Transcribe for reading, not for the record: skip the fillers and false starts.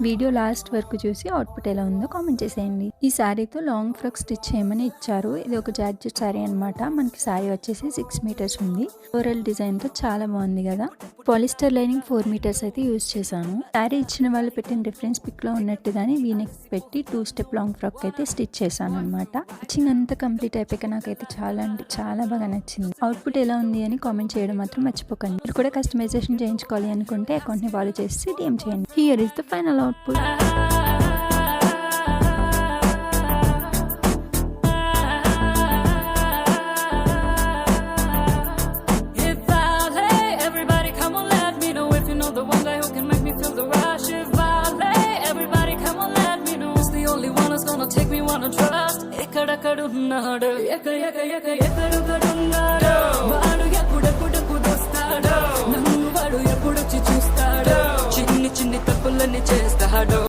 Video last వరకు చూసి output ఎలా ఉందో కామెంట్ చేసేయండి. ఈ శారీతో లాంగ్ ఫ్రాక్ స్టిచ్ చేయమని ఇచ్చారు. ఇది ఒక జార్జెట్ శారీ అనమాట. మనకి శారీ వచ్చేసి 6 మీటర్స్ ఉంది. ఫ్లోరల్ డిజైన్ తో చాలా బాగుంది కదా. పాలిస్టర్ లైనింగ్ 4 మీటర్స్ అయితే యూజ్ చేశాను. శారీ ఇచ్చిన వాళ్ళు పెట్టిన రిఫరెన్స్ పిక్ లో ఉన్నట్టుగానే వీనెక్ పెట్టి 2 స్టెప్ లాంగ్ ఫ్రాక్ అయితే స్టిచ్ చేశాను అనమాట. స్టిచ్చింగ్ అంతా కంప్లీట్ అయిపోయాక నాకైతే చాలా అంటే చాలా బాగా నచ్చింది. అవుట్పుట్ ఎలా ఉంది అని కామెంట్ చేయడం మాత్రం మర్చిపోకండి. మీరు కూడా కస్టమైజేషన్ చేయించుకోవాలి అనుకుంటే అకౌంట్ ని ఫాలో చేసి DM చేయండి. Here is the final output. ఎక్కడెక్కడున్నాడు ఎక్కడెక్కడున్నాడు వాడు ఎప్పుడెప్పుడు దొస్తాడు నన్ను వాడు ఎప్పుడొచ్చి చూస్తాడు చిన్ని చిన్ని తప్పులన్నీ చేస్తాడు.